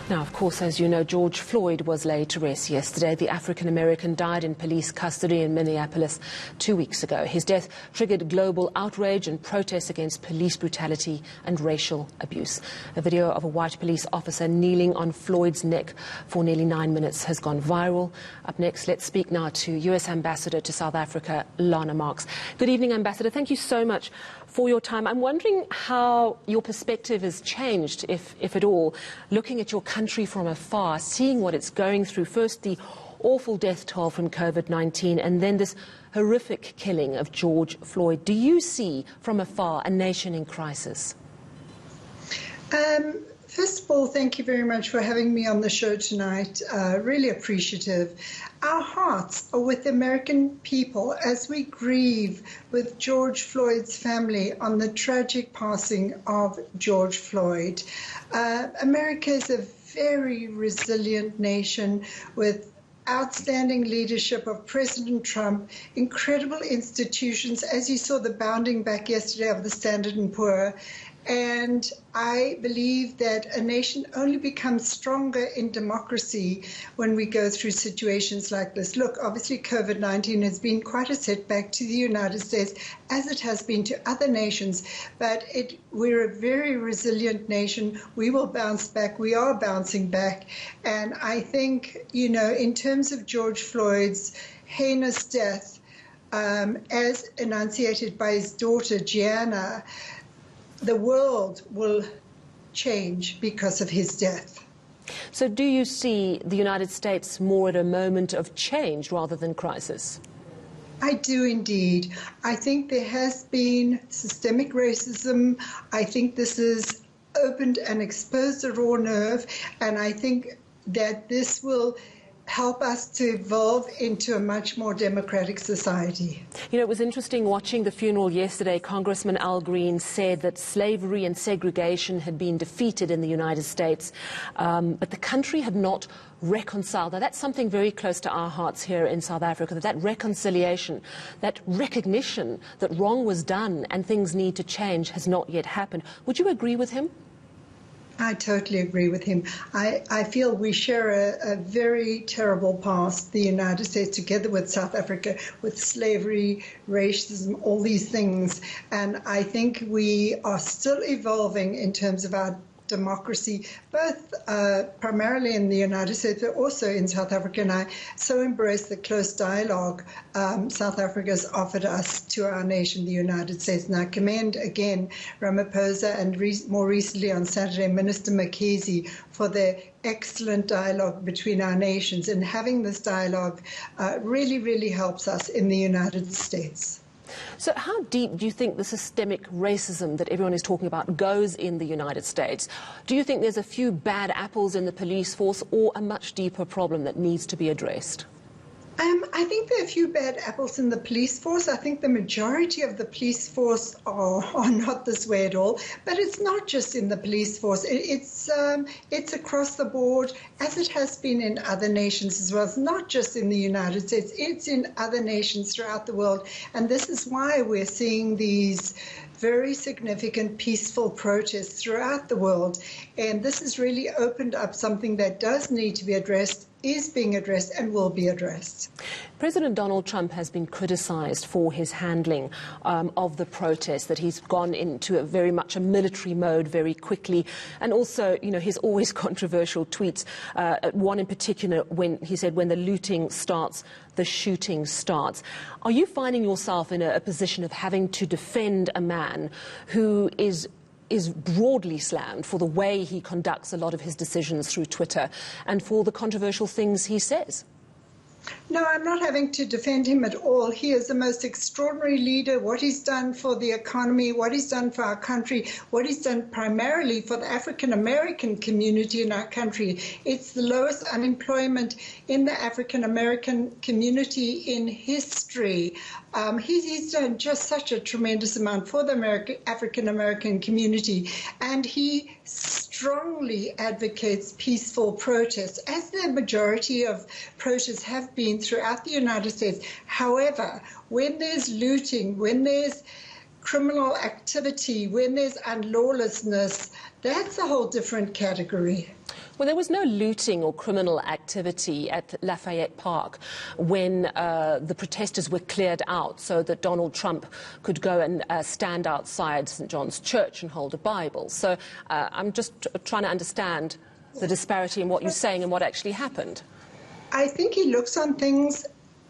Now, of course, as you know, George Floyd was laid to rest yesterday. The African-American died in police custody in Minneapolis 2 weeks ago. His death triggered global outrage and protests against police brutality and racial abuse. A video of a white police officer kneeling on Floyd's neck for nearly 9 minutes has gone viral. Up next, let's speak now to U.S. Ambassador to South Africa, Lana Marks. Good evening, Ambassador. Thank you so much for your time. I'm wondering how your perspective has changed, if at all, looking at your country from afar, seeing what it's going through. First, the awful death toll from COVID-19, and then this horrific killing of George Floyd. Do you see from afar a nation in crisis? First of all, thank you very much for having me on the show tonight. Really appreciative. Our hearts are with the American people as we grieve with George Floyd's family on the tragic passing of George Floyd. America is a very resilient nation with outstanding leadership of President Trump, incredible institutions, as you saw the bounding back yesterday of the Standard & Poor. And I believe that a nation only becomes stronger in democracy when we go through situations like this. Look, obviously COVID-19 has been quite a setback to the United States, as it has been to other nations, but we're a very resilient nation. We will bounce back. We are bouncing back. And I think, you know, in terms of George Floyd's heinous death, as enunciated by his daughter, Gianna, the world will change because of his death. So do you see the United States more at a moment of change rather than crisis? I do indeed. I think there has been systemic racism. I think this has opened and exposed a raw nerve, and I think that this will help us to evolve into a much more democratic society. You know, it was interesting watching the funeral yesterday. Congressman Al Green said that slavery and segregation had been defeated in the United States, but the country had not reconciled. Now, that's something very close to our hearts here in South Africa, that reconciliation, that recognition that wrong was done and things need to change has not yet happened. Would you agree with him? I totally agree with him. I feel we share a very terrible past, the United States, together with South Africa, with slavery, racism, all these things. And I think we are still evolving in terms of our democracy, both primarily in the United States, but also in South Africa. And I so embrace the close dialogue South Africa has offered us to our nation, the United States. And I commend again Ramaphosa and more recently on Saturday, Minister McKenzie, for their excellent dialogue between our nations. And having this dialogue really, really helps us in the United States. So how deep do you think the systemic racism that everyone is talking about goes in the United States? Do you think there's a few bad apples in the police force or a much deeper problem that needs to be addressed? I think there are a few bad apples in the police force. I think the majority of the police force are not this way at all. But it's not just in the police force. It's across the board, as it has been in other nations as well. It's not just in the United States. It's in other nations throughout the world. And this is why we're seeing these very significant peaceful protests throughout the world. And this has really opened up something that does need to be addressed, is being addressed, and will be addressed. President Donald Trump has been criticized for his handling of the protests, that he's gone into very much a military mode very quickly, and also, you know, his always controversial tweets, one in particular when he said, when the looting starts, the shooting starts. Are you finding yourself in a position of having to defend a man who is broadly slammed for the way he conducts a lot of his decisions through Twitter and for the controversial things he says? No, I'm not having to defend him at all. He is the most extraordinary leader. What he's done for the economy, what he's done for our country, what he's done primarily for the African-American community in our country. It's the lowest unemployment in the African-American community in history. He's done just such a tremendous amount for the African-American community, and he strongly advocates peaceful protests, as the majority of protests have been throughout the United States. However, when there's looting, when there's criminal activity, when there's unlawlessness, that's a whole different category. Well, there was no looting or criminal activity at Lafayette Park when the protesters were cleared out so that Donald Trump could go and stand outside St. John's Church and hold a Bible. So I'm just trying to understand the disparity in what you're saying and what actually happened. I think he looks on things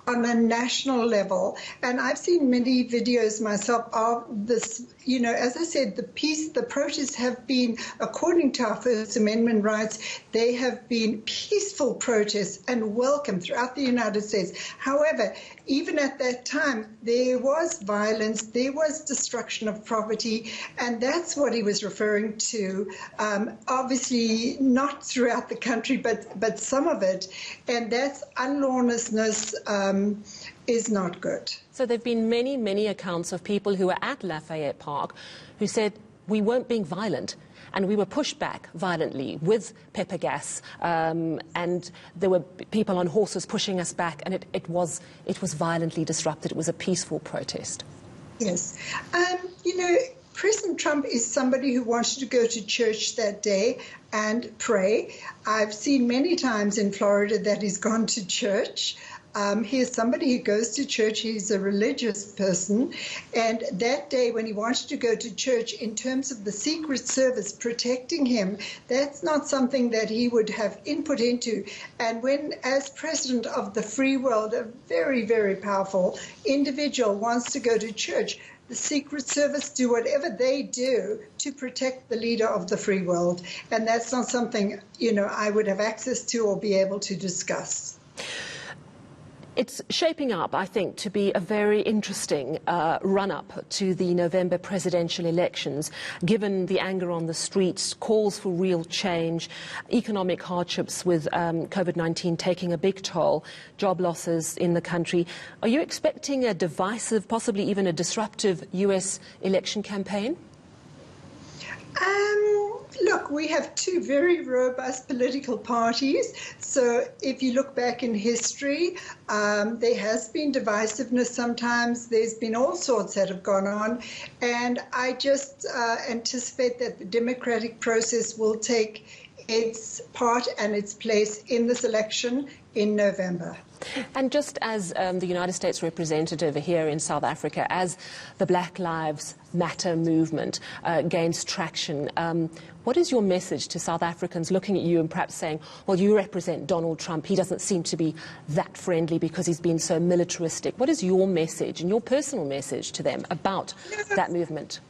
on a national level, and I've seen many videos myself of this. You know, as I said, the protests have been, according to our First Amendment rights, they have been peaceful protests and welcome throughout the United States. However, even at that time, there was violence, there was destruction of property, and that's what he was referring to. Obviously, not throughout the country, but some of it, and that's unlawlessness. Is not good. So there have been many, many accounts of people who were at Lafayette Park who said we weren't being violent and we were pushed back violently with pepper gas, and there were people on horses pushing us back, and it was violently disrupted. It was a peaceful protest. Yes. You know, President Trump is somebody who wanted to go to church that day and pray. I've seen many times in Florida that he's gone to church. He is somebody who goes to church. He's a religious person. And that day when he wanted to go to church, in terms of the Secret Service protecting him, that's not something that he would have input into. And when, as president of the free world, a very, very powerful individual wants to go to church, the Secret Service do whatever they do to protect the leader of the free world. And that's not something, you know, I would have access to or be able to discuss. It's shaping up, I think, to be a very interesting run-up to the November presidential elections, given the anger on the streets, calls for real change, economic hardships with COVID-19 taking a big toll, job losses in the country. Are you expecting a divisive, possibly even a disruptive U.S. election campaign? Look, we have two very robust political parties. So if you look back in history, there has been divisiveness sometimes. There's been all sorts that have gone on. And I just anticipate that the democratic process will take its part and its place in this election in November. And just as the United States representative here in South Africa, as the Black Lives Matter movement gains traction, what is your message to South Africans looking at you and perhaps saying, well, you represent Donald Trump, he doesn't seem to be that friendly because he's been so militaristic. What is your message and your personal message to them about that movement?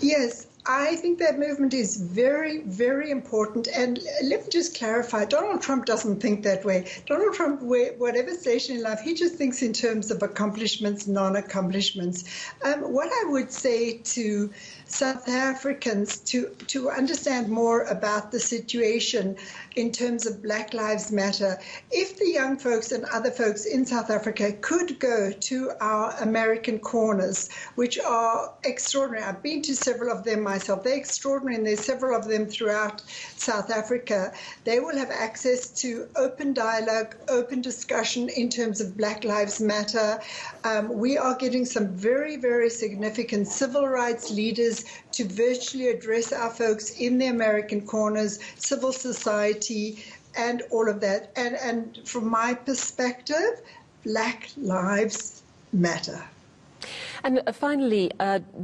Yes. I think that movement is very, very important. And let me just clarify, Donald Trump doesn't think that way. Donald Trump, whatever station in life, he just thinks in terms of accomplishments, non-accomplishments. What I would say to South Africans to understand more about the situation in terms of Black Lives Matter, if the young folks and other folks in South Africa could go to our American corners, which are extraordinary. I've been to several of them myself. They're extraordinary, and there's several of them throughout South Africa. They will have access to open dialogue, open discussion in terms of Black Lives Matter. We are getting some very, very significant civil rights leaders to virtually address our folks in the American corners, civil society, and all of that. And from my perspective, Black Lives Matter. And finally,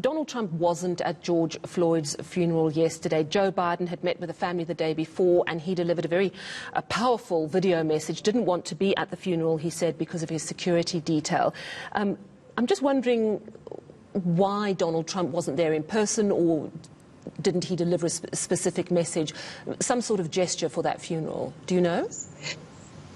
Donald Trump wasn't at George Floyd's funeral yesterday. Joe Biden had met with the family the day before, and he delivered a very powerful video message. Didn't want to be at the funeral, he said, because of his security detail. I'm just wondering why Donald Trump wasn't there in person, or didn't he deliver a specific message, some sort of gesture for that funeral? Do you know?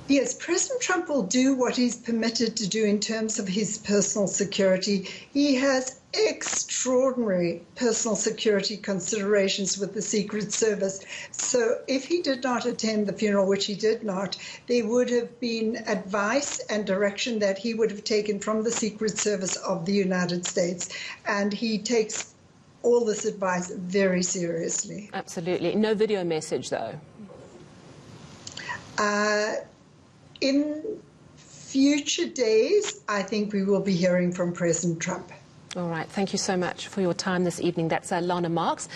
Yes, President Trump will do what he's permitted to do in terms of his personal security. He has extraordinary personal security considerations with the Secret Service. So if he did not attend the funeral, which he did not, there would have been advice and direction that he would have taken from the Secret Service of the United States. And he takes all this advice very seriously. Absolutely. No video message, though? In future days, I think we will be hearing from President Trump. All right. Thank you so much for your time this evening. That's Lana Marks.